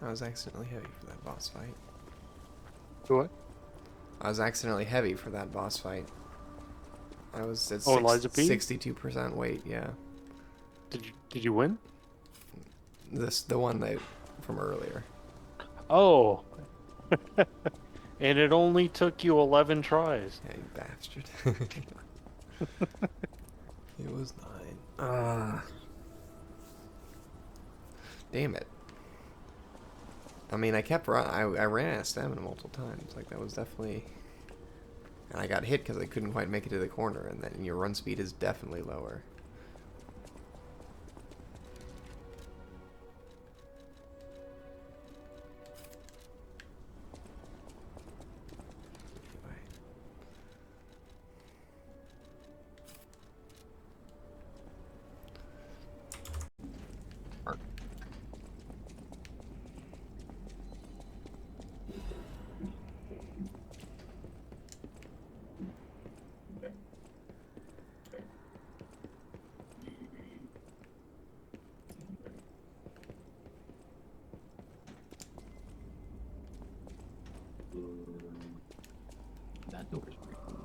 I was accidentally heavy for that boss fight. What? I was accidentally heavy for that boss fight. I was at Oh, Eliza P? 62% weight, yeah. Did you win? The one that from earlier. Oh. And it only took you 11 tries. Yeah, you bastard. It was 9. Damn it. I mean, I kept run. I ran out of stamina multiple times. Like that was definitely. And I got hit because I couldn't quite make it to the corner, and then your run speed is definitely lower. Anyway. That door's pretty cool.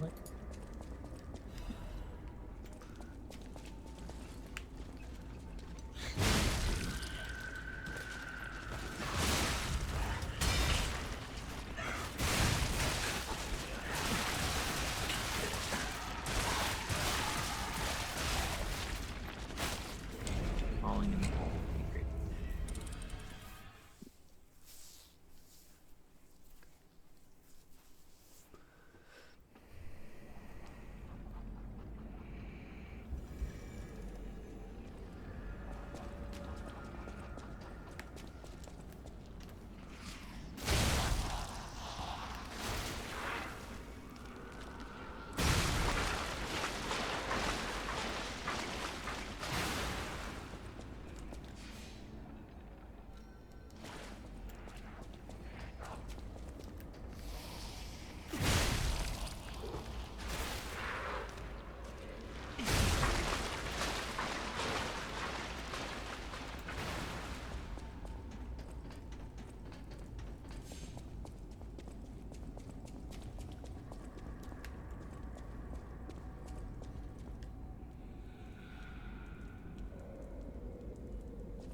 Like, falling in the hole would be great.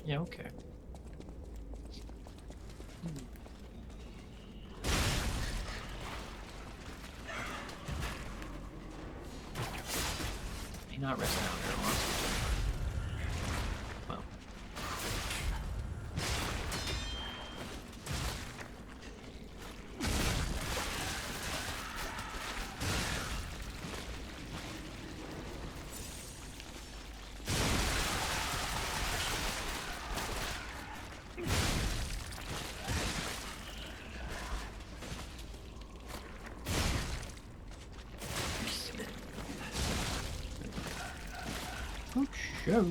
Yeah, okay. May not rest down very long. Well, good show.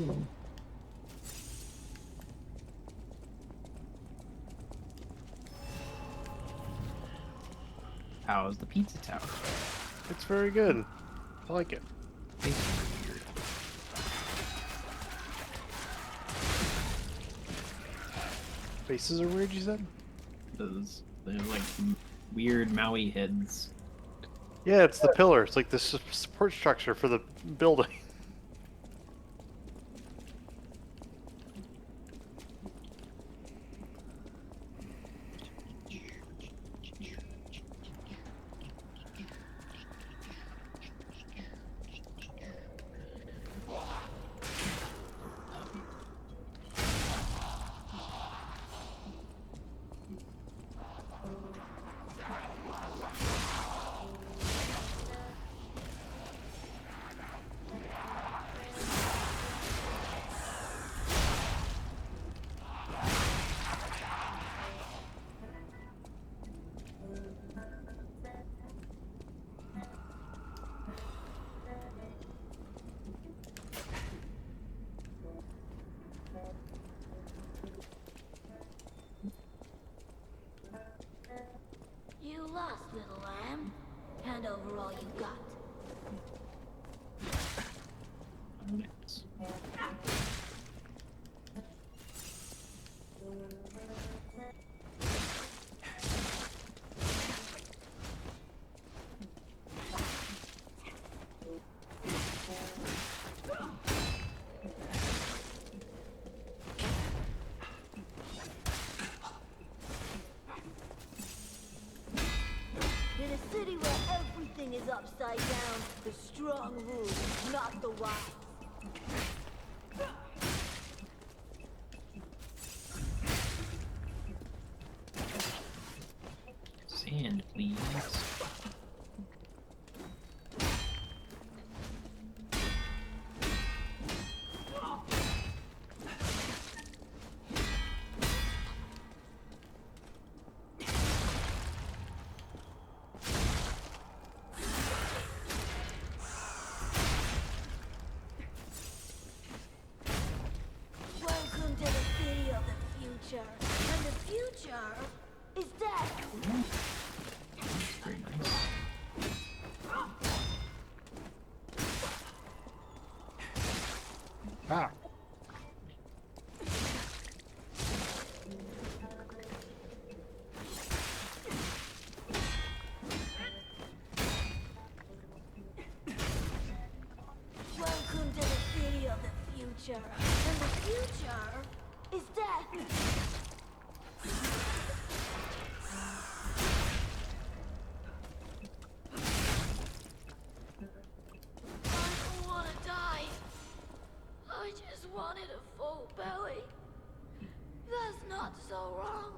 How's the pizza tower? It's very good. I like it. Tastes weird. Faces are weird, you said? They're like weird Maui heads. Yeah, it's the pillar. It's like the support structure for the building. You lost, little lamb. Hand over all you got. In a city where everything is upside down, the strong rule, not the wise. Sand, please. Welcome to the city of the future. And the future is death. Very nice. Ah. Welcome to the city of the future. And the future is death. I don't want to die. I just wanted a full belly. That's not so wrong.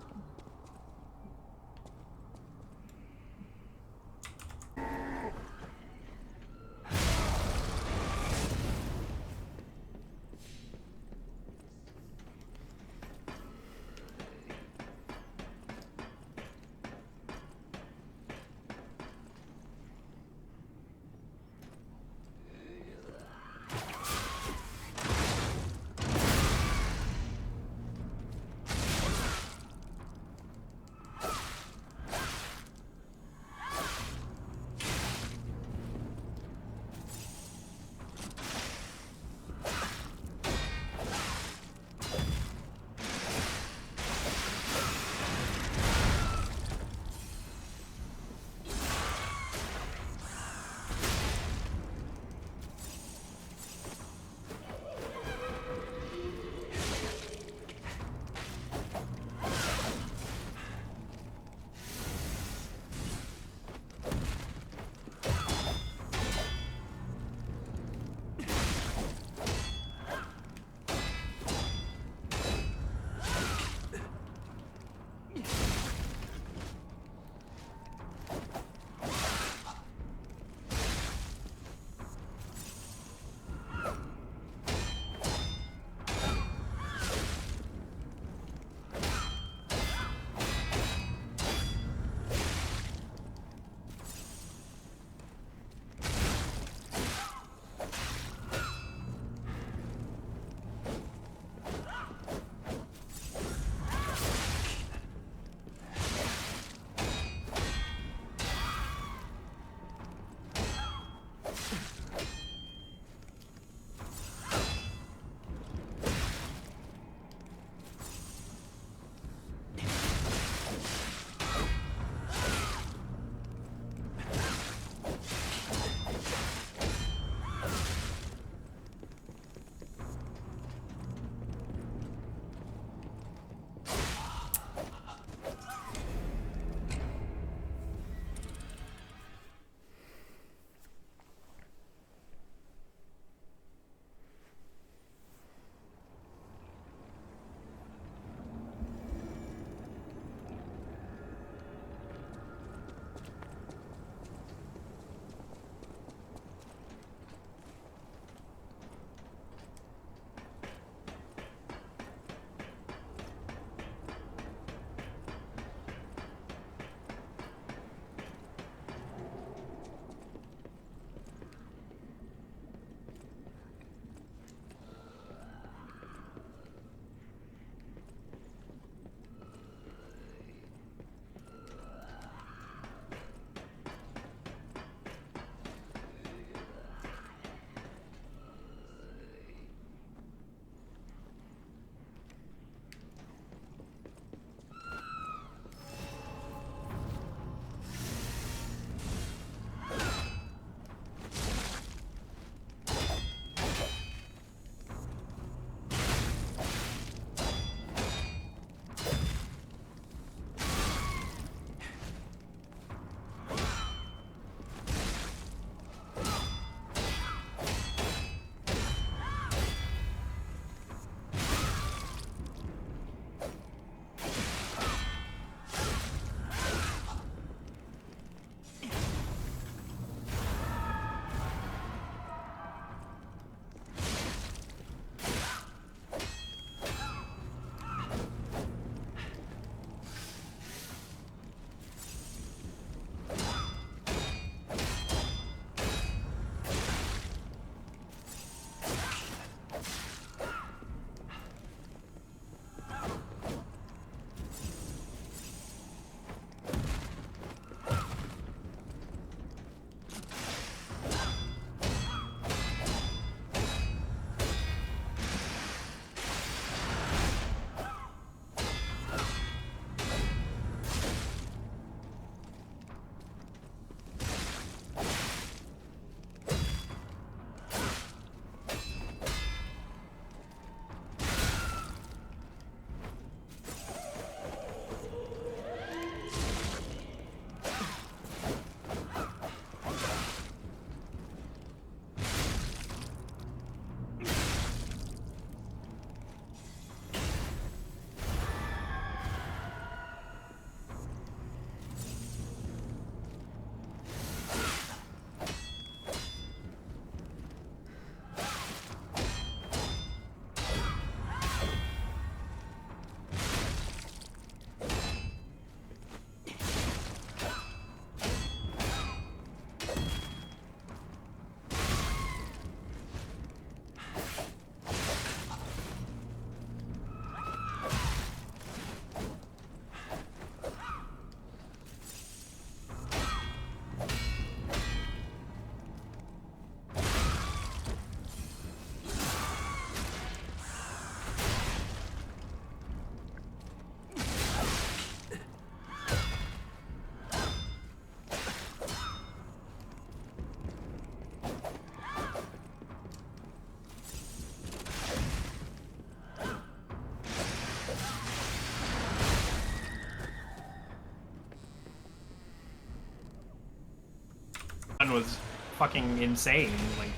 was fucking insane. Like,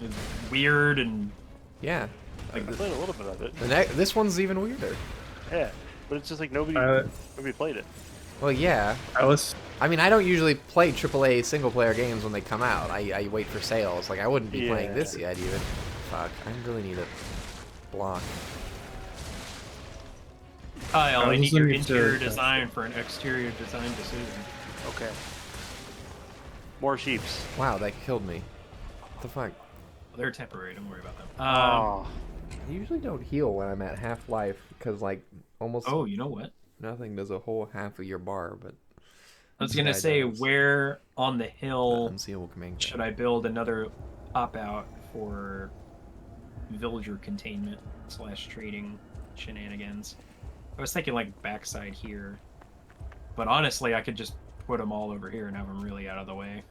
it was weird and Yeah. I played a little bit of it. This one's even weirder. Yeah, but it's just like nobody played it. Well, yeah. I mean, I don't usually play AAA single-player games when they come out. I wait for sales. Like, I wouldn't be playing this yet, even. Fuck, I really need a block. Kyle, I need was your looking to interior test design for an exterior design decision. Okay. More sheeps. Wow, that killed me. What the fuck? They're temporary, don't worry about them. Oh. I usually don't heal when I'm at half life, because, like, almost Oh, you know what? nothing does a whole half of your bar, but... I was this gonna guy say, does. where on the hill Unseeable command should I build another pop-out for villager containment / trading shenanigans? I was thinking, like, backside here. But honestly, I could just put them all over here and have them really out of the way.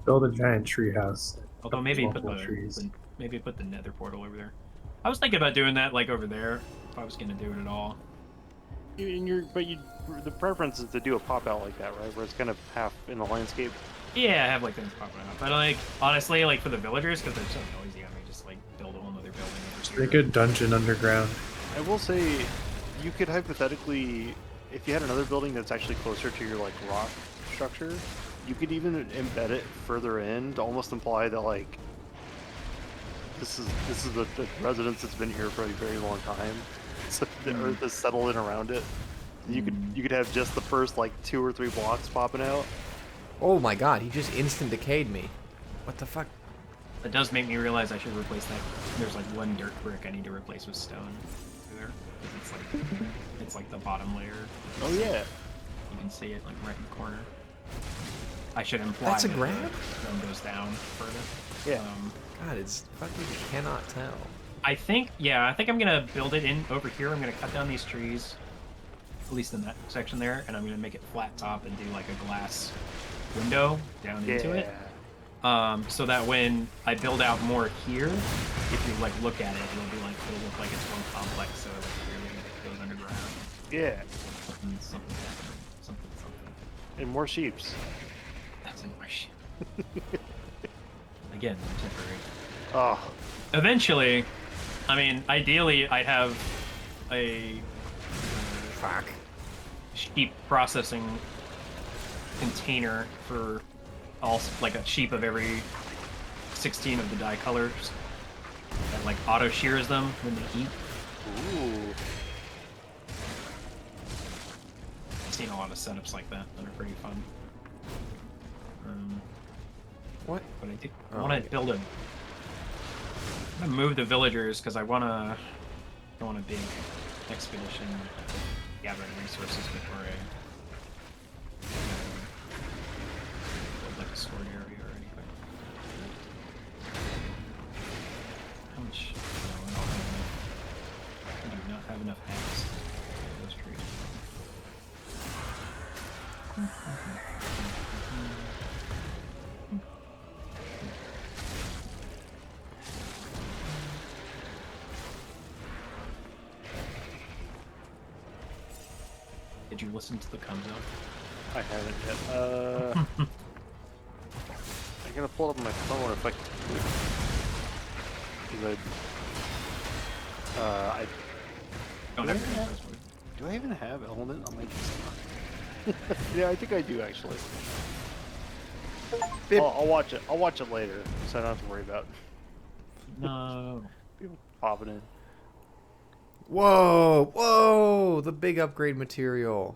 Build a giant tree house. Although maybe put Multiple trees. maybe put the nether portal over there. I was thinking about doing that, like, over there, if I was gonna do it at all. The preference is to do a pop out like that, right? Where it's kind of half in the landscape. Yeah, I have, like, things popping out. But, like, honestly, like, for the villagers, because they're so noisy, I may just, like, build a whole other building over here. Make a dungeon underground. I will say, you could hypothetically, if you had another building that's actually closer to your like rock structure, you could even embed it further in to almost imply that like this is the residence that's been here for a very long time. So the earth is settled in around it. You could have just the first like 2 or 3 blocks popping out. Oh my god, he just instant decayed me. What the fuck? That does make me realize I should replace that. There's, like, 1 dirt brick I need to replace with stone. There. It's like the bottom layer. Oh yeah. You can see it, like, right in the corner. I should imply That's a that grab? the stone goes down further. Yeah. God, it's fucking cannot tell. I think I'm gonna build it in over here. I'm gonna cut down these trees, at least in that section there, and I'm gonna make it flat top and do like a glass window down into it. So that when I build out more here, if you like look at it, it'll look like it's one complex. So like clearly it goes underground. Yeah. Something. And more sheeps. That's in my shit. Again, temporary. Oh. Eventually, I mean, ideally, I'd have a Fuck. sheep processing container for all, like a sheep of every 16 of the dye colors that like auto shears them when they eat. Ooh. I've seen a lot of setups like that that are pretty fun. What? But I Oh, want okay. to build a. I'm gonna move the villagers because I want a big expedition gathering resources before I build like a sword area or anything. How much? No, I do not have enough hands for those trees. Did you listen to the Come Zone? I haven't yet. I'm gonna pull it up on my phone if I can. I Don't Do I have have- your password. do I even have Element on my desktop? Yeah, I think I do actually. I'll watch it. I'll watch it later, so I don't have to worry about No. people popping in. Whoa! Whoa! The big upgrade material.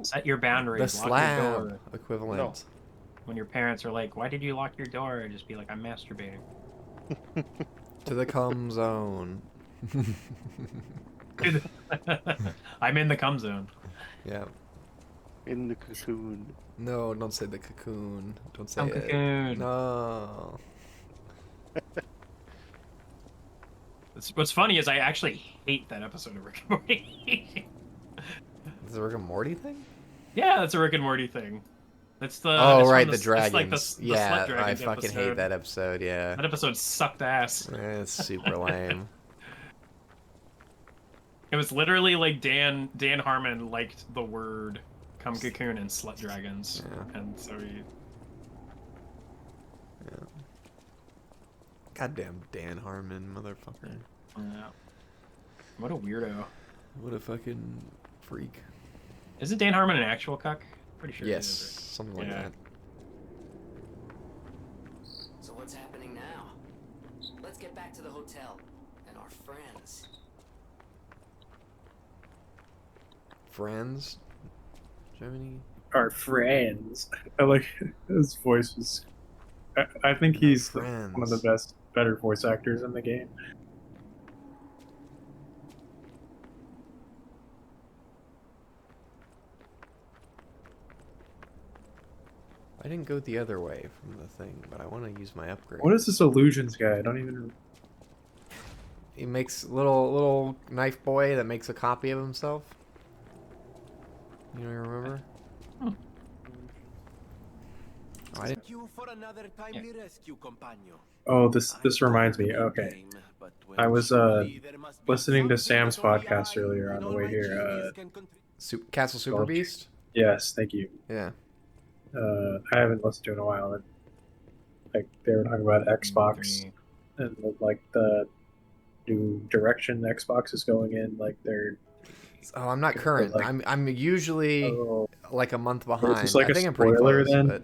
Set your boundaries. The Lock your slab door. equivalent. No. When your parents are like, "Why did you lock your door?" Just be like, "I'm masturbating." To the cum zone. I'm in the cum zone. Yeah. In the cocoon. No, don't say the cocoon. Don't say Cum it. cocoon. No. What's funny is I actually hate that episode of Rick and Morty. Is it a Rick and Morty thing? Yeah, that's a Rick and Morty thing. That's the Oh, it's right, from the dragons. It's like the slut Yeah, I dragons fucking hate episode. that episode, yeah. That episode sucked ass. It's super lame. It was literally like Dan Harmon liked the word cum cocoon and slut dragons, Yeah. and so he Goddamn Dan Harmon, motherfucker. Yeah. What a weirdo. What a fucking freak. Isn't Dan Harmon an actual cuck? Pretty sure. Yes, He is, right? something like Yeah. that. So what's happening now? Let's get back to the hotel and our friends. Friends? Germany? Our friends. I like his voice was. I think he's one of the better voice actors in the game. I didn't go the other way from the thing, but I want to use my upgrade. What is this illusions guy? I don't even. He makes little knife boy that makes a copy of himself. You don't remember? Hmm. Oh, I didn't. Thank you for another timely rescue, companion. Oh, this reminds me. Okay, I was listening to Sam's podcast earlier on the way here. Castle Super Beast? Yes, thank you. Yeah. I haven't listened to it in a while. And, like they were talking about Xbox and like the new direction Xbox is going in. Like they're. Oh, I'm not current. Like, I'm usually like a month behind. Is this like I think a I'm pretty spoiler close. then? But,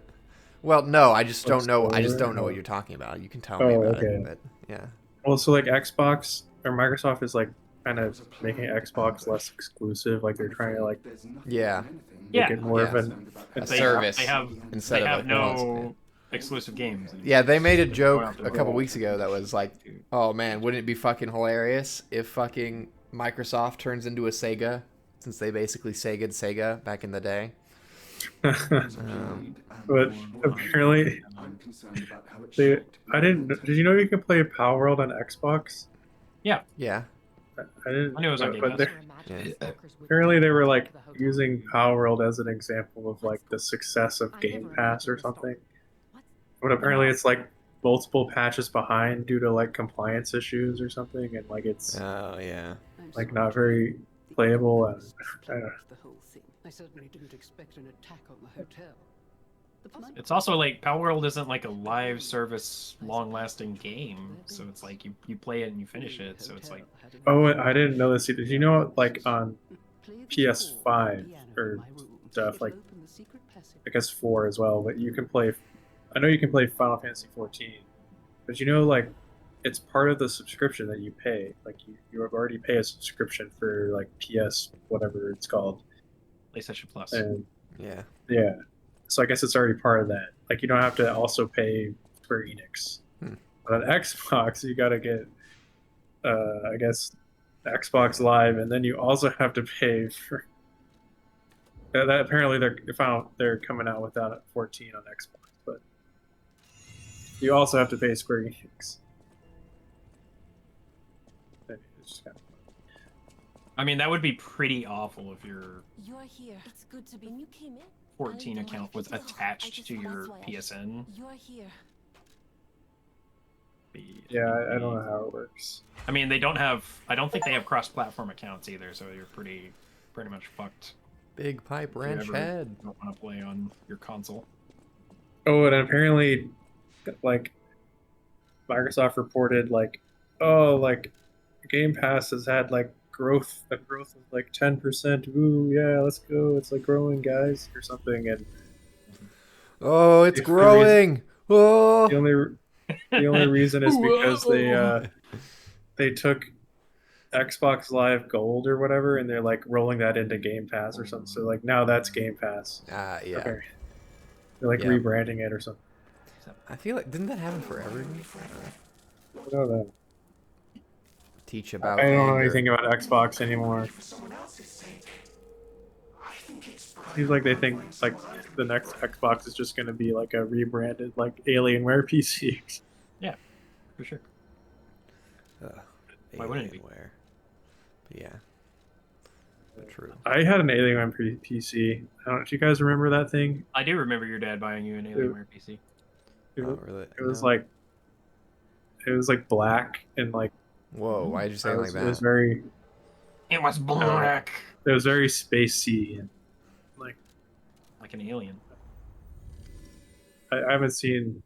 well, no, I just Like don't know. I just spoiler? don't know what you're talking about. You can tell me about it, but yeah. Well, so like Xbox or Microsoft is like kind of making Xbox less exclusive. Like they're trying to like Yeah. make it more of a service They have instead they of have like no exclusive games. Yeah, they made a joke out the a couple door. weeks ago that was like, "Oh man, wouldn't it be fucking hilarious if fucking Microsoft turns into a Sega, since they basically Sega'd Sega back in the day." But apparently, I didn't. Did you know you can play Power World on Xbox? Yeah. Yeah. I didn't. I knew it was on Game but Pass. apparently they were like using Power World as an example of like the success of Game Pass or something. But apparently it's like multiple patches behind due to like compliance issues or something, and like it's Oh yeah. like not very playable. And I don't know. I certainly didn't expect an attack on the hotel. It's also like Power World isn't like a live service, long-lasting game, so it's like you play it and you finish it. So it's like. Oh, I didn't know this either. Did you know like on PS5 or stuff like I guess 4 as well, but you can play. I know you can play Final Fantasy 14, but you know like it's part of the subscription that you pay. Like you already pay a subscription for like PS whatever it's called. PlayStation Plus. And yeah. So I guess it's already part of that. Like you don't have to also pay Square Enix. But on Xbox, you got to get, I guess, Xbox Live, and then you also have to pay for. That apparently they're coming out with that at 14 on Xbox, but you also have to pay Square Enix. It's just kind of. I mean, that would be pretty awful if your You're here. It's good to be. When you came in, 14 account was attached to your PSN. You're here. Yeah, I don't know how it works. I mean, they don't have. I don't think they have cross-platform accounts either, so you're pretty much fucked. Big pipe If you wrench ever head. Don't want to play on your console. Oh, and apparently, like, Microsoft reported, like, oh, like, Game Pass has had, like, a growth of, like, 10%. Ooh, yeah, let's go. It's, like, growing, guys, or something. And Oh, it's growing. Oh. the only reason is because they took Xbox Live Gold or whatever, and they're, like, rolling that into Game Pass or something. So, like, now that's Game Pass. Yeah. Okay. They're, like, rebranding it or something. I feel like didn't that happen for everyone? I don't know. Teach about. I don't know anger. anything about Xbox anymore. Seems like they think like the next Xbox is just going to be like a rebranded like Alienware PC. Yeah, for sure. Why wouldn't it be? But yeah. True. I had an Alienware PC. I don't know. Do you guys remember that thing? I do remember your dad buying you an Alienware PC. Really? It was like black and like. Whoa! Why did you say it like that? It was very. It was black. It was very spacey and like an alien. I haven't seen.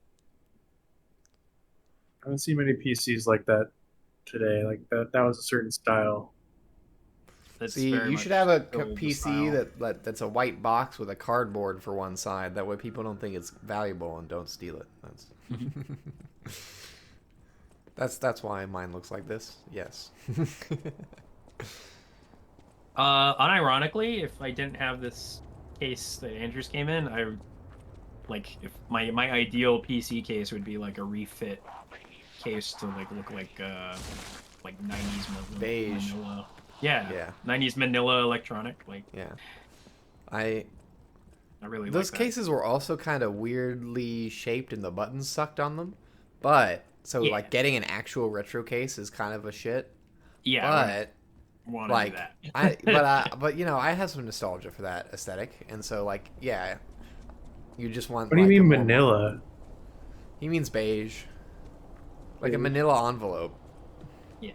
I don't see many PCs like that today. Like that was a certain style. That's See, very you much should have a still the PC style. that's a white box with a cardboard for one side. That way, people don't think it's valuable and don't steal it. That's why mine looks like this. Yes. Unironically, if I didn't have this case that Andrews came in, I would, like, if my ideal PC case would be like a refit case to like look like 90s Beige. Manila. Yeah. Yeah. 90s Manila electronic. Like, Yeah. I really Those like that. cases were also kind of weirdly shaped and the buttons sucked on them. But so Yeah. like getting an actual retro case is kind of a shit. Yeah. But want to like do that. but you know, I have some nostalgia for that aesthetic, and so like yeah, you just want What do you like mean a more Manila? He means beige. Like a Beige. manila envelope. Yeah.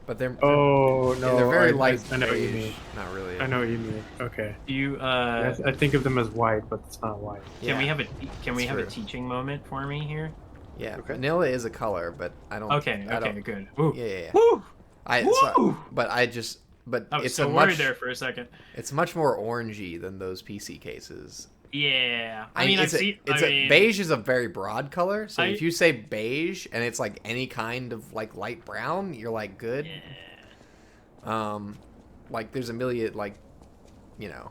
But they're Oh no, they're very light I know what you beige. mean. Not really. I know what you mean. Okay. Do you I think of them as white, but it's not white. Can we Yeah, have a true. teaching moment for me here? Yeah, Okay. manila is a color, but I don't. Okay, I okay, don't, good. Woo. Yeah. Woo! So, but I just. But I was it's so a worried much. there for a second. It's much more orangey than those PC cases. Yeah. I mean, beige is a very broad color. So if I- you say beige and it's like any kind of like light brown, you're like good. Yeah. Like there's a million like, you know,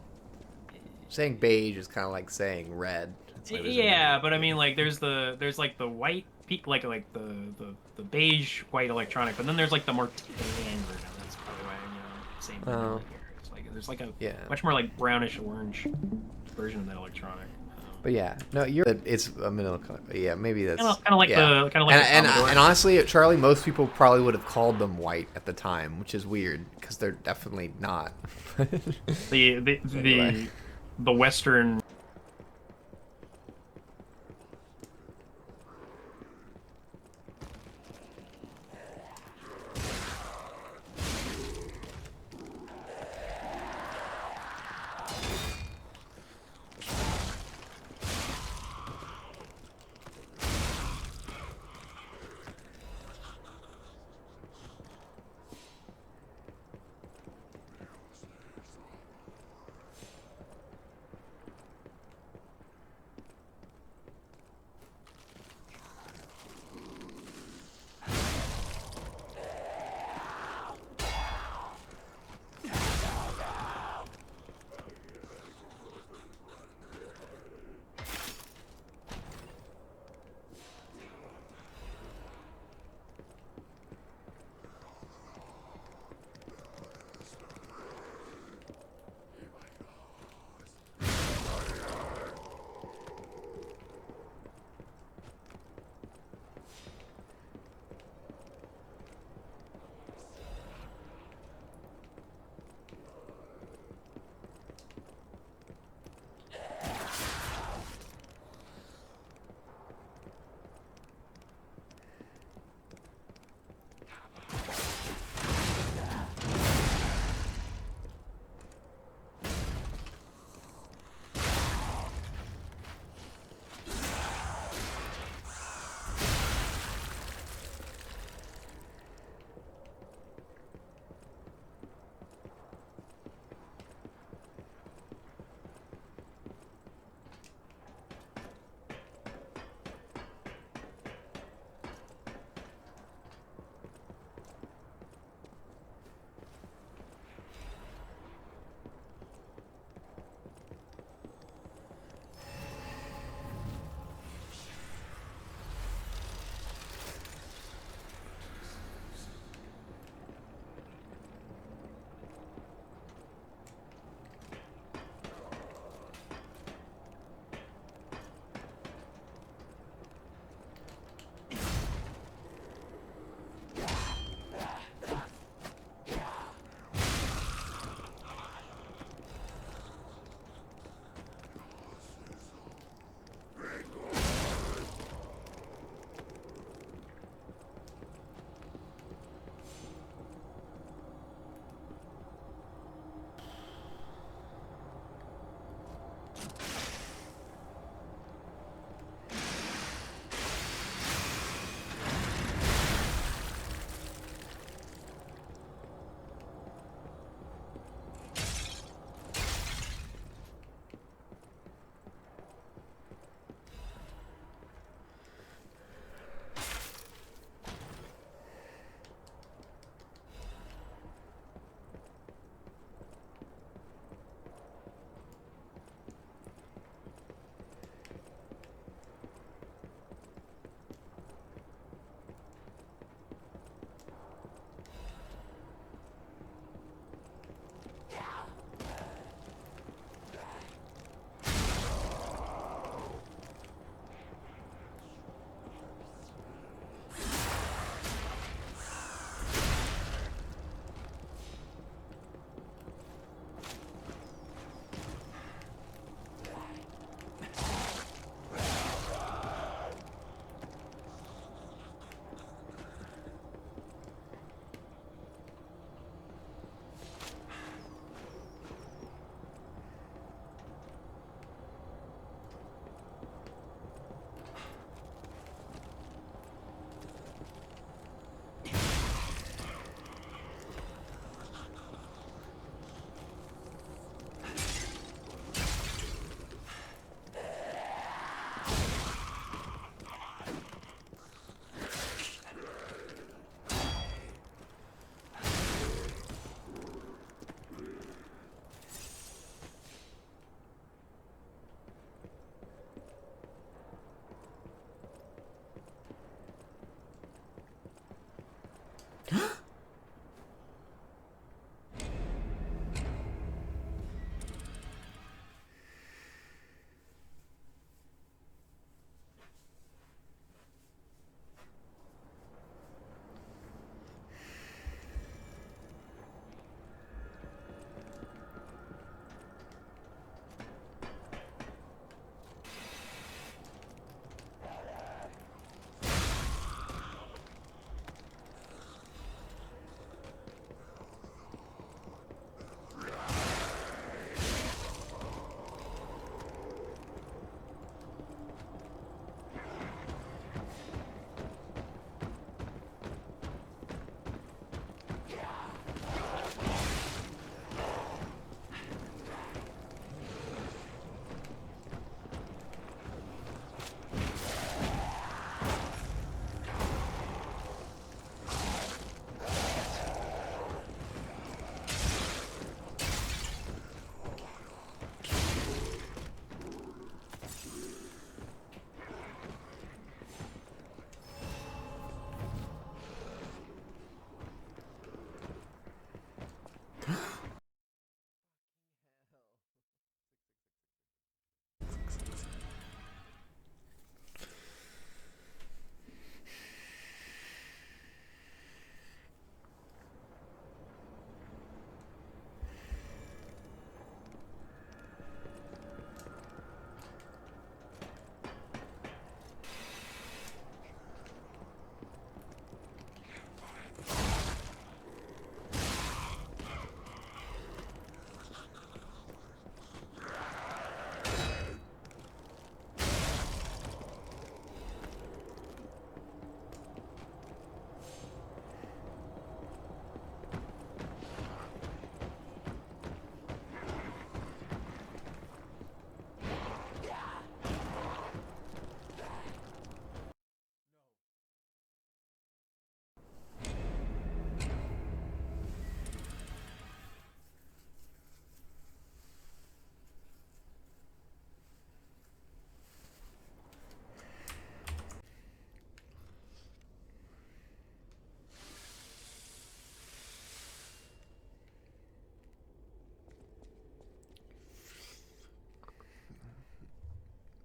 saying beige is kind of like saying red. It's like there's a Yeah, million- but I mean, like, there's like the white like the beige white electronic, but then there's like the more tan version. That's probably why saying Oh. here. It's like there's like a Yeah. much more like brownish orange version of that electronic. But yeah, no, it's a manila color. But yeah, maybe that's Kind of like yeah. the Commodore. And honestly, Charlie, most people probably would have called them white at the time, which is weird because they're definitely not. Anyway. The Western.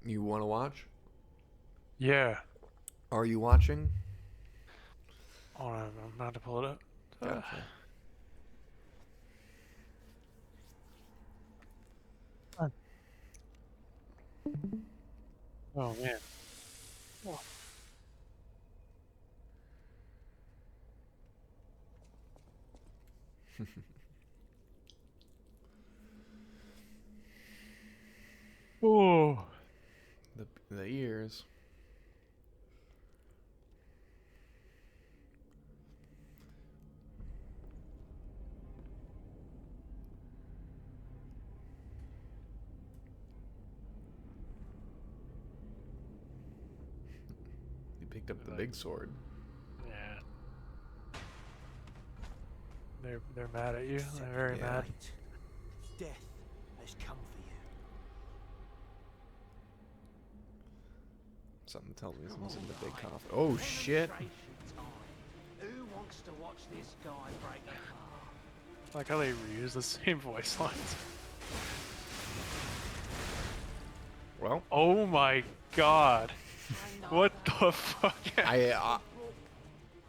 You want to watch? Yeah. Are you watching? Hold on, I'm about to pull it up. Gotcha. Oh man. Oh. Oh. The ears. You picked up the big sword. Yeah. They're mad at you. They're very mad. Death has come for you. Something tells me someone's in the big coffin. Oh shit! Who wants to watch this guy break apart? I like how they reuse the same voice lines. Well. Oh my god. What the fuck?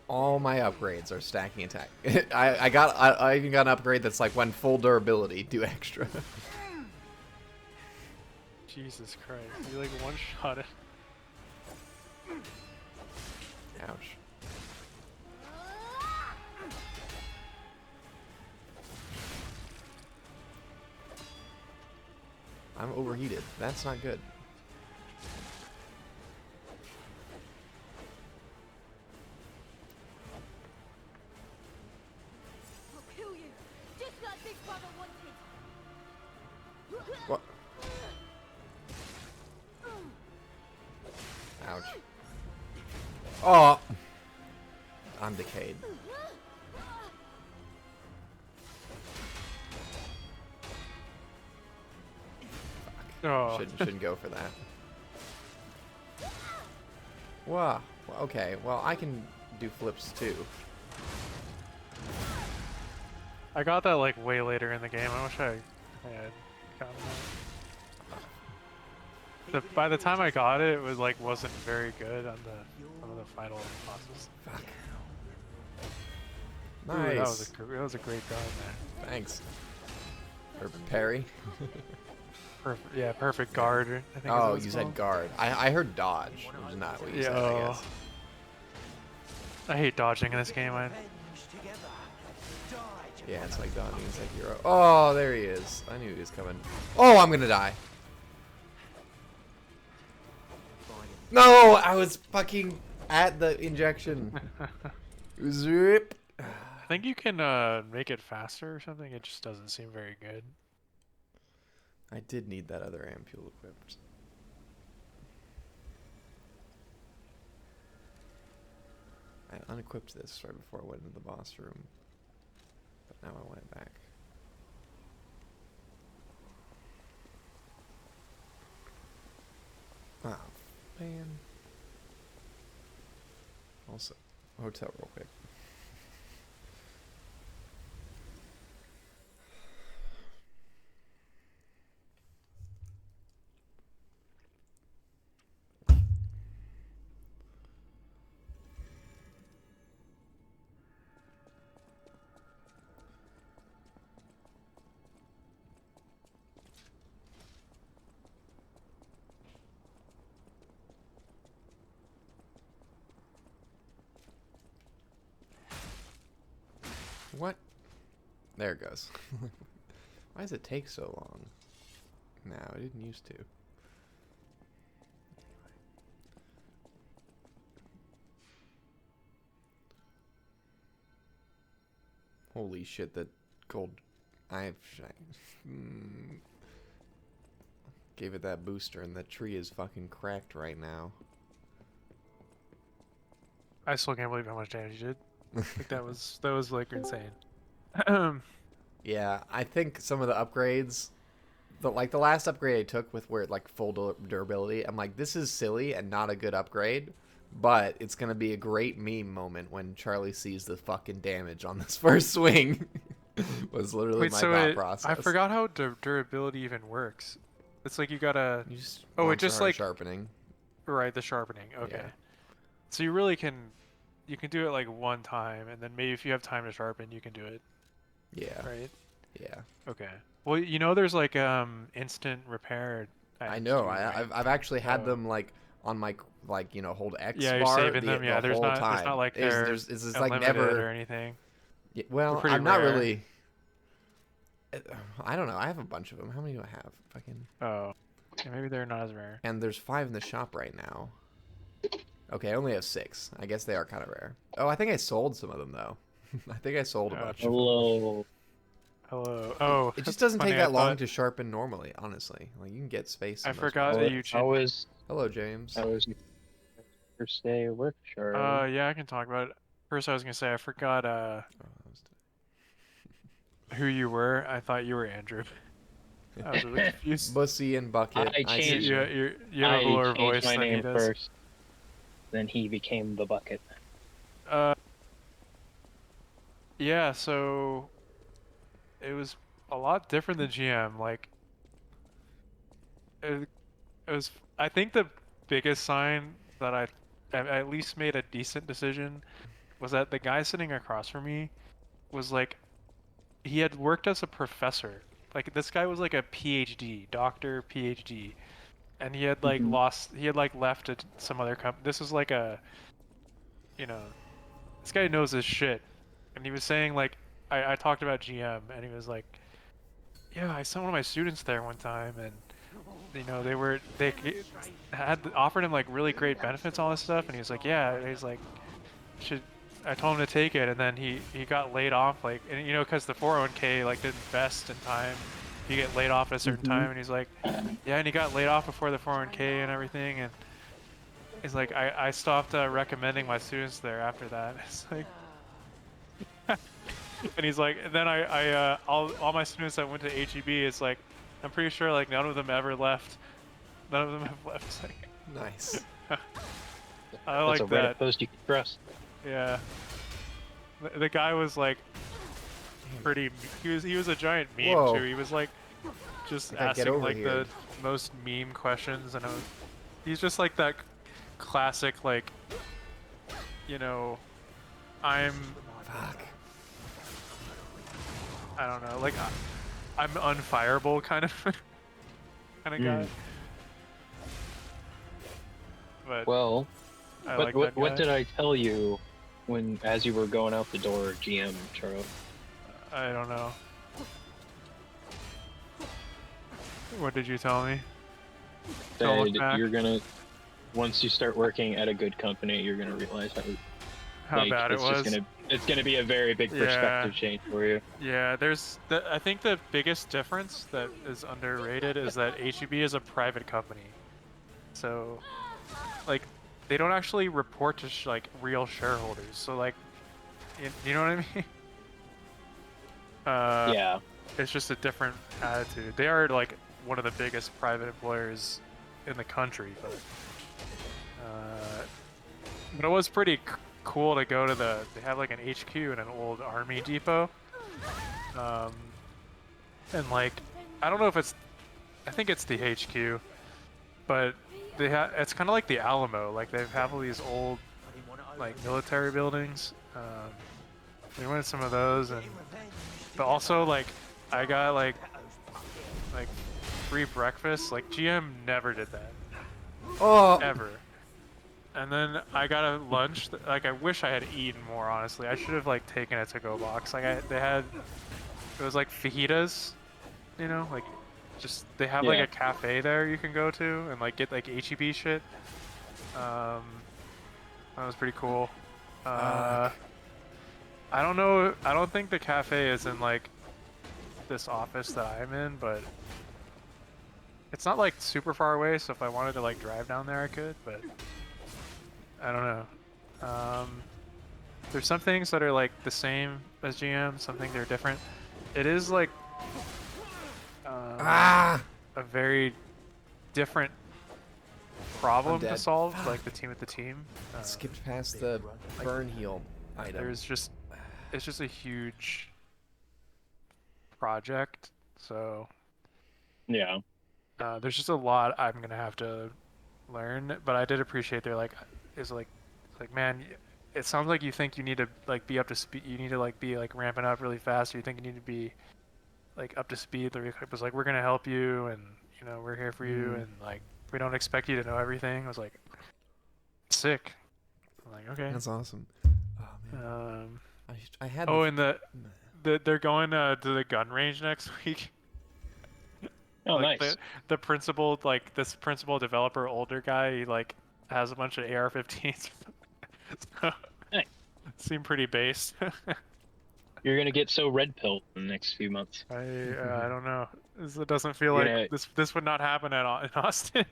All my upgrades are stacking attack. I even got an upgrade that's like when full durability, do extra. Jesus Christ. You like one shot it. Ouch. I'm overheated. That's not good. I'll kill you, just like Big Brother wanted. What? Ouch. Oh! I'm decayed. Oh. Shouldn't go for that. Wow. Okay, well, I can do flips too. I got that like way later in the game. I wish I had gotten that. By the time I got it, it was like wasn't very good on some of the final bosses. Fuck. Ooh, Nice. that was a great guard there. Thanks. Or parry. Perfect. Yeah, perfect guard. I think is Oh, what it's you said called. guard. I heard dodge, which is not what you said, I guess. I hate dodging in this game. Yeah, it's like dodging in Sekiro. Oh, there he is. I knew he was coming. Oh, I'm gonna die. No, I was fucking at the injection. Zip. I think you can make it faster or something. It just doesn't seem very good. I did need that other ampule equipped. I unequipped this right before I went into the boss room, but now I want it back. Oh, man. Also, hotel real quick. What? There it goes. Why does it take so long? No, it didn't used to. Holy shit, that gold... gave it that booster and that tree is fucking cracked right now. I still can't believe how much damage you did. Like that was like insane. Yeah, I think some of the upgrades, the last upgrade I took with where it like full durability, I'm like, this is silly and not a good upgrade, but it's gonna be a great meme moment when Charlie sees the fucking damage on this first swing. Was literally my thought process. I forgot how durability even works. It's like you gotta. You just Oh, want it just some like sharpening. right the sharpening. Okay. Yeah. So you really can, you can do it like one time, and then maybe if you have time to sharpen, you can do it. Yeah. Right. Yeah. Okay. Well, you know, there's like instant repair. I items know. too, right? I've actually had Oh. them like on my like hold X Yeah, you're bar saving the them. Yeah, the there's whole not. time. It's not like There's they're it's like unlimited never. or anything. Yeah, They're well, pretty I'm not rare. really. I don't know. I have a bunch of them. How many do I have? Fucking. Oh. Yeah, maybe they're not as rare. And there's 5 in the shop right now. Okay, I only have 6. I guess they are kind of rare. Oh, I think I sold some of them though. I think I sold a bunch. Hello. Hello. Oh. It just doesn't funny, take I that long thought- to sharpen normally, honestly. Like you can get space. I in most forgot places. that you. How was Hello, James. your first day of work, Charlie? Yeah, I can talk about it. First, I was gonna say I forgot Oh, that was who you were. I thought you were Andrew. I was really confused. Bussy and Bucket. I see changed- you. You have a lower I voice changed my than he name does. first. Then he became the bucket. Yeah, so it was a lot different than GM. Like, it was. I think the biggest sign that I at least made a decent decision was that the guy sitting across from me was like, he had worked as a professor. Like this guy was like a PhD, doctor, PhD, and he had like left to some other company. This was like a, you know, this guy knows his shit, and he was saying like, I talked about GM, and he was like, yeah, I sent one of my students there one time, and you know they had offered him like really great benefits, all this stuff, and he was like, yeah, and he's like, should. I told him to take it, and then he got laid off, like, and you know, because the 401k like didn't vest in time. You get laid off at a certain time, and he's like, yeah, and he got laid off before the 401k and everything, and he's like, I stopped recommending my students there after that. It's like, and he's like, and then all my students that went to HEB, it's like, I'm pretty sure like none of them ever left. None of them have left. It's like, Nice. I That's like a Reddit that. post you can trust. Yeah. The guy was like pretty. He was a giant meme Whoa. too. He was like just I gotta get asking over like here. the most meme questions, and he's just like that classic like, you know, I'm. Fuck. I don't know, like I'm unfireable kind of guy. But Well, I what like what, that what guy. did I tell you as you were going out the door, GM Charlie? I don't know. What did you tell me? Don't look That back. you're gonna, once you start working at a good company, you're gonna realize How like, bad it it's was. it's gonna be a very big Yeah. perspective change for you. Yeah, I think the biggest difference that is underrated is that HEB is a private company. So, like, they don't actually report to like real shareholders. So like, you know what I mean? Yeah. It's just a different attitude. They are like one of the biggest private employers in the country, but it was pretty cool to go to they have like an HQ in an old army depot. And like, I don't know if I think it's the HQ, but it's kind of like the Alamo. Like they have all these old like military buildings. We went to some of those, but also like I got like free breakfast. Like GM never did that. Oh. Ever. And then I got a lunch. Like I wish I had eaten more. Honestly, I should have like taken a to-go box. Like it was like fajitas, you know, like just they have like Yeah. a cafe there you can go to and like get like HEB shit. That was pretty cool. I don't know. I don't think the cafe is in like this office that I'm in, but it's not like super far away. So if I wanted to like drive down there, I could. But I don't know. There's some things that are like the same as GM. Some things are different. It is like a very different problem I'm to dead. solve, like the team with the team. Skipped past the burn heal item. It's just a huge project, so Yeah. there's just a lot I'm gonna have to learn. But I did appreciate they're like, is like man, it sounds like you think you need to like be up to speed. You need to like be like ramping up really fast. Or you think you need to be like up to speed. The recap was like, we're gonna help you, and you know we're here for you, and like we don't expect you to know everything. I was like, sick. I'm like, okay. That's awesome. Oh man. I had. Oh, and they're going to the gun range next week. Oh, Like nice. the principal, like this principal developer, older guy, he like has a bunch of AR-15s. So, Nice. seem pretty base. You're gonna get so red pilled in the next few months. I don't know. It doesn't feel You're like gonna- this would not happen in Austin.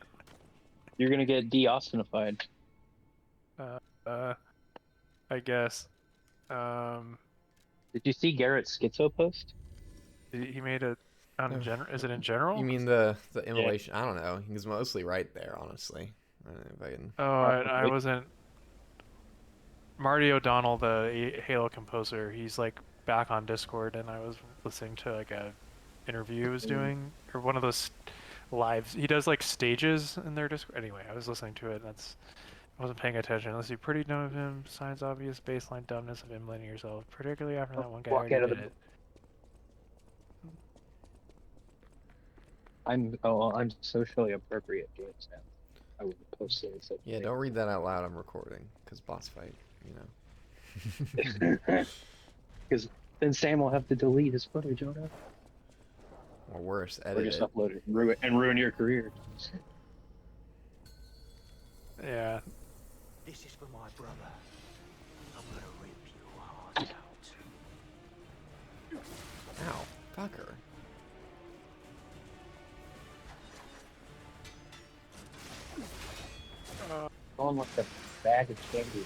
You're gonna get de-Austinified. I guess. Did you see Garrett's schizo post? He made it on general. Is it in general? You mean the immolation? I don't know. He's mostly right there, honestly. I don't know if I can. Oh, I wasn't. Marty O'Donnell, the Halo composer, he's like back on Discord, and I was listening to like a interview he was doing, or one of those lives. He does like stages in their Discord. Anyway, I was listening to it. I wasn't paying attention. Let's see. Pretty dumb of him. Signs obvious baseline dumbness of emulating yourself, particularly after that one guy already did it. I'm socially appropriate games now. I would post it. So Yeah, don't read that out loud. I'm recording because boss fight. You know. Because then Sam will have to delete his footage, Jonah. Or worse, Or edit just it. upload it and ruin your career. Yeah. This is for my brother. I'm gonna rip your heart out. Ow, fucker. Going like a bag of candy.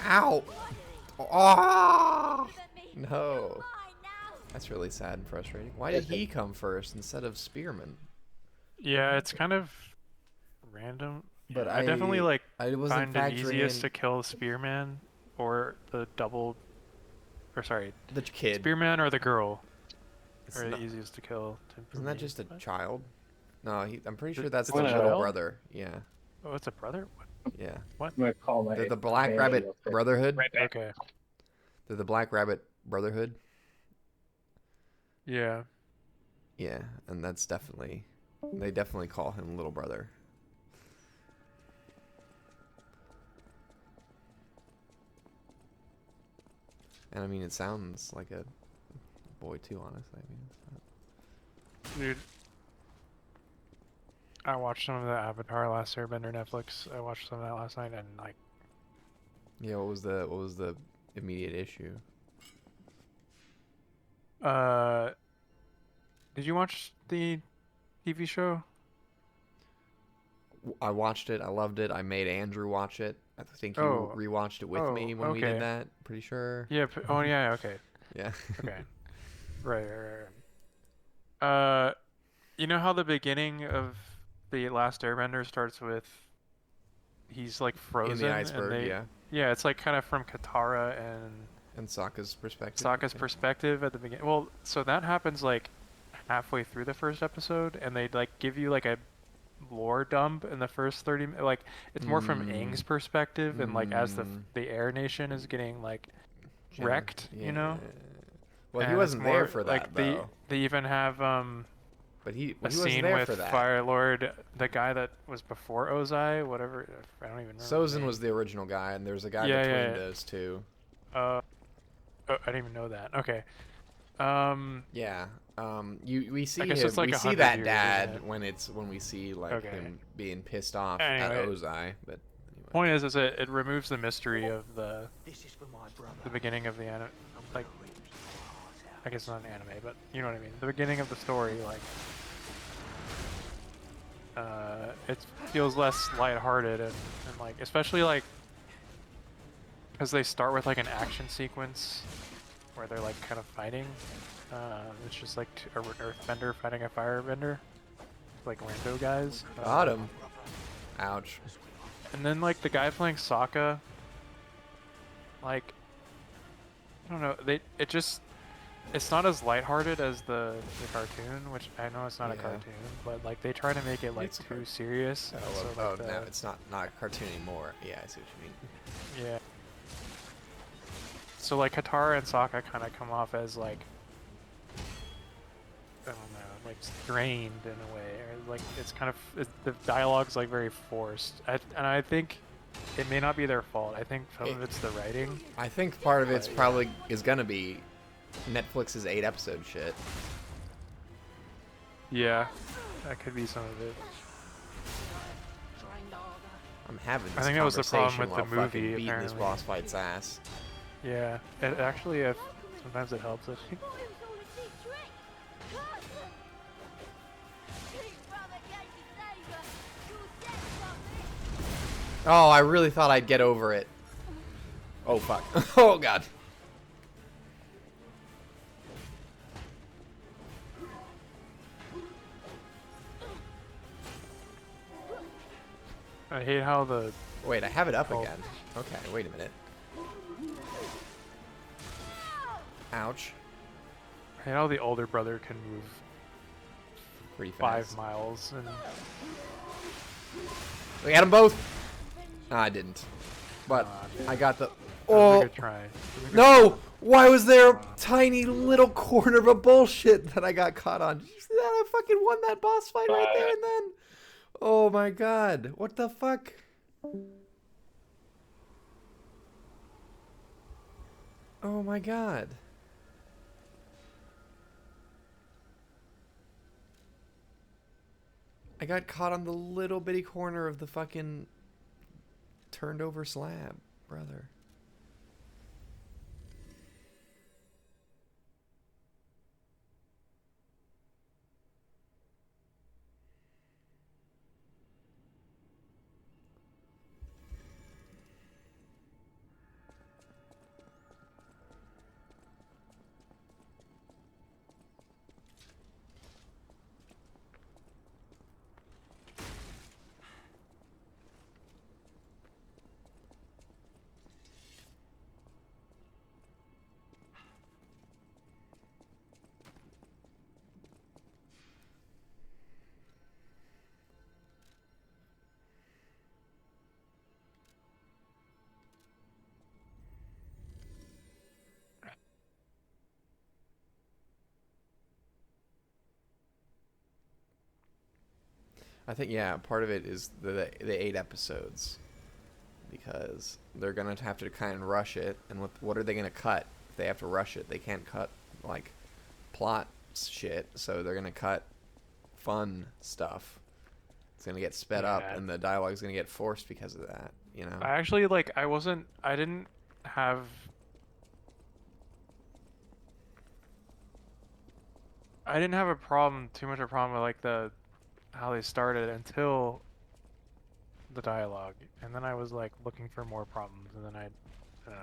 Ow! Oh! No. That's really sad and frustrating. Why did he come first instead of Spearman? Yeah, it's kind of random. But I definitely like I wasn't find it factoring easiest in to kill Spearman or the double, or sorry, the kid. Spearman or the girl It's are the not- easiest to kill. Isn't that just a child? No, I'm pretty sure that's It's the a little child? brother. Yeah, Oh, it's a brother. yeah. I'm gonna call my They're the Black my Rabbit real quick. Brotherhood. Right back. Okay. They're the Black Rabbit Brotherhood. Yeah. Yeah, and that's definitely, they definitely call him little brother. And I mean, it sounds like a boy too, honestly. I mean, it's not... Dude, I watched some of the Avatar Last Airbender Netflix. I watched some of that last night, and like, Yeah, what was the immediate issue? did you watch the TV show? I watched it. I loved it. I made Andrew watch it. I think you Oh. rewatched it with Oh, me when we okay. did that. Pretty sure. Yeah. Oh, yeah. Okay. Yeah. Okay. Right. You know how the beginning of the Last Airbender starts with he's like frozen In the iceberg, and yeah. Yeah, it's like kind of from Katara And Sokka's perspective. Sokka's yeah. perspective at the beginning. Well, so that happens like halfway through the first episode, and they like give you like a lore dump in the first 30 like it's more from Aang's perspective, and like as the Air Nation is getting like wrecked, you know. Well, he And wasn't it's there more, for that like though. they even have But he a wasn't scene there with for that. Fire Lord, the guy that was before Ozai, whatever. I don't even remember. his Sozin name. was the original guy, and there's a guy Yeah, between yeah, yeah. those two. Oh, I didn't even know that. Okay. Yeah. We see guess him. it's like We 100 see that years, dad isn't it? when we see like Okay. him being pissed off Anyway. at Ozai. But anyway. Point is it removes the mystery of the This is for my brother. beginning of the anime. Like, I'm gonna rip your heart out. I guess it's not an anime, but you know what I mean. The beginning of the story, like, it feels less lighthearted and like, especially like, because they start with like an action sequence where they're like kind of fighting. It's just like an earthbender fighting a firebender, like rando guys. Got him. Ouch. And then like the guy playing Sokka, like, I don't know, it's not as lighthearted as the cartoon, which I know it's not a Yeah. cartoon, but like they try to make it like It's a too serious. Oh, and so, oh, like, no, it's not a cartoon anymore. Yeah, I see what you mean. yeah. So like Katara and Sokka kind of come off as like, I don't know, like strained in a way, or like it's kind of the dialogue's like very forced. And I think it may not be their fault. I think some of it's the writing. I think part of it's probably is gonna be Netflix's 8-episode shit. Yeah, that could be some of it. I'm having this I think that was the problem conversation with the while fucking movie, beating this apparently. boss fight's ass. Yeah, it actually sometimes it helps. I think. Oh, I really thought I'd get over it. Oh, fuck. Oh, God. I hate how the... Wait, I have it up Oh. again. Okay, wait a minute. Ouch. I hate how the older brother can move Pretty fast. 5 miles and... We got them both. No, I didn't. But dude. I got the... That was Oh! a good try. That was a good No! Why was there a tiny little corner of a bullshit that I got caught on? Did you see that? I fucking won that boss fight right there and then. Oh my god. What the fuck? Oh my god. I got caught on the little bitty corner of the fucking turned over slab, brother. I think, yeah, part of it is the 8 episodes, because they're gonna have to kind of rush it, and what are they gonna cut if they have to rush it? They can't cut like plot shit, so they're gonna cut fun stuff. It's gonna get sped up, Yeah. and the dialogue's gonna get forced because of that. You know. I actually, like, I didn't have... I didn't have too much of a problem with, like, how they started until the dialogue. And then I was, like, looking for more problems, and then I don't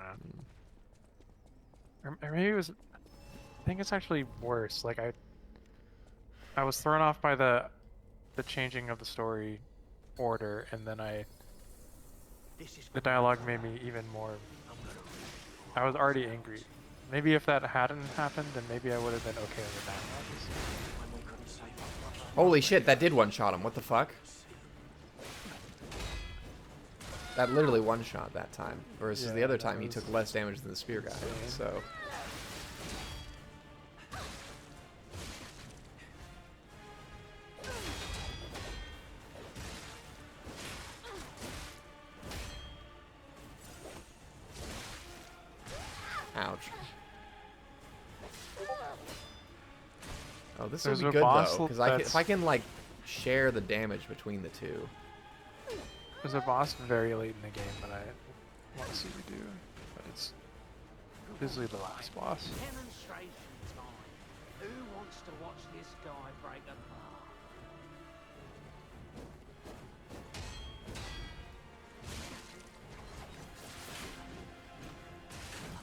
know. Or maybe it was... I think it's actually worse. Like, I was thrown off by the changing of the story order, and then the dialogue made me even more... I was already angry. Maybe if that hadn't happened, then maybe I would have been okay with the dialogue. Holy shit, that did one-shot him. What the fuck? That literally one-shot that time. Versus the Yeah, other that time he was took less damage than the spear guy. So... Ouch. Oh, this will There's be a good boss though, because that's- if I can like share the damage between the two. There's a boss very late in the game that I want to see you do, but it's usually the last boss. Demonstration time. Who wants to watch this guy break apart?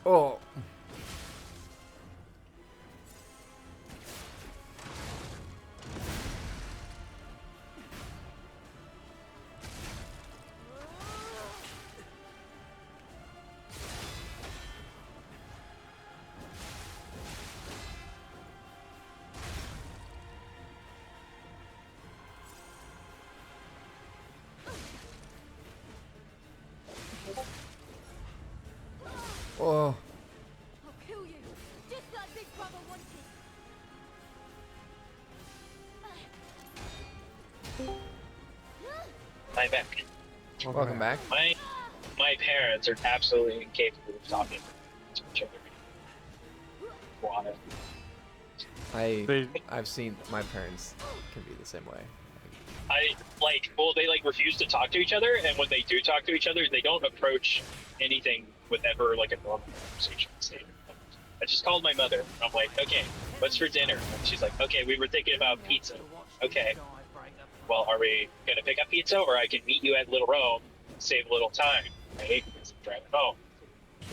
Oh. Oh. I'll kill you, just like Big Brother wanted. I'm back. Welcome back. My parents are absolutely incapable of talking to each other. Why? I've seen my parents can be the same way. They refuse to talk to each other, and when they do talk to each other, they don't approach anything with ever like a normal conversation. I just called my mother. I'm like, okay, what's for dinner? And she's like, okay, we were thinking about pizza. Okay, well, are we gonna pick up pizza, or I can meet you at Little Rome, save a little time, right? Because I'm driving home.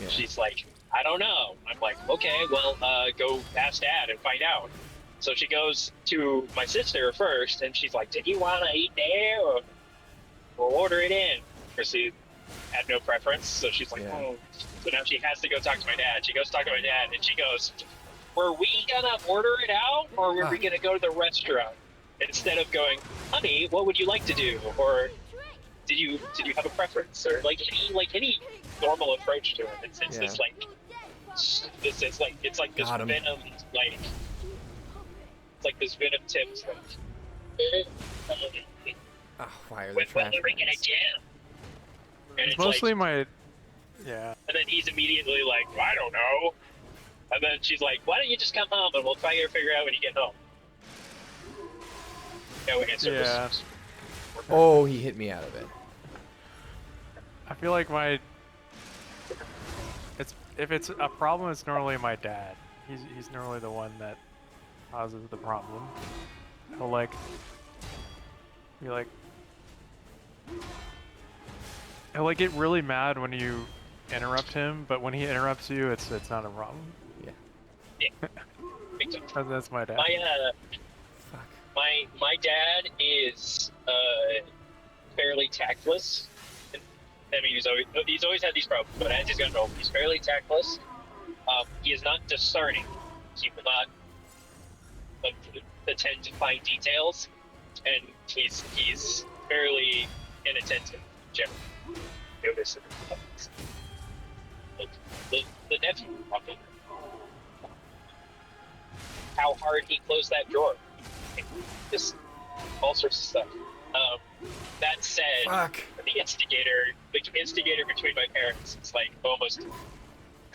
Yeah. She's like, I don't know. I'm like, okay, well, go ask Dad and find out. So she goes to my sister first, and she's like, did you want to eat there, or we'll order it in? Because she had no preference, so she's like, oh. So now she has to go talk to my dad. She goes talk to my dad, and she goes, were we gonna order it out, or were we gonna go to the restaurant? Instead of going, honey, what would you like to do? Or did you have a preference? Or any normal approach to it. It's this venom, it's like this venom tips. Oh, why are When the trash are we gonna cans? jam? And It's mostly my, yeah. And then he's immediately like, I don't know. And then she's like, why don't you just come home and we'll try to figure it out when you get home. No answer. Yeah. Oh, he hit me out of it. I feel like if it's a problem, it's normally my dad. He's normally the one that causes the problem. He'll he'll get really mad when you interrupt him, but when he interrupts you, it's not a problem. Yeah. That's my dad. My dad is fairly tactless. I mean, he's always had these problems, but as he's gotten older, he's fairly tactless. He is not discerning. He will not attend to fine details, and he's fairly inattentive. Generally, notice the nephew probably. How hard he closed that drawer. Just all sorts of stuff. That said, the instigator between my parents is like almost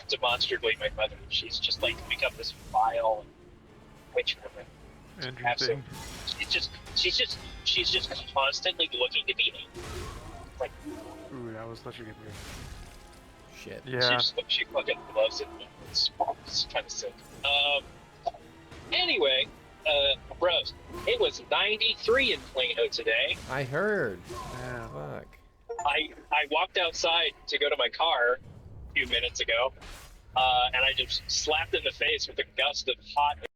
demonstrably my mother. She's just like become this vile witch woman. Interesting. She's just constantly looking to be angry. Like, ooh, that was such a good move. Shit. Yeah. She fucking loves it. It's kind of sick. Anyway, bros, it was 93 in Plano today. I heard. Yeah. Fuck. I walked outside to go to my car a few minutes ago, and I just slapped in the face with a gust of hot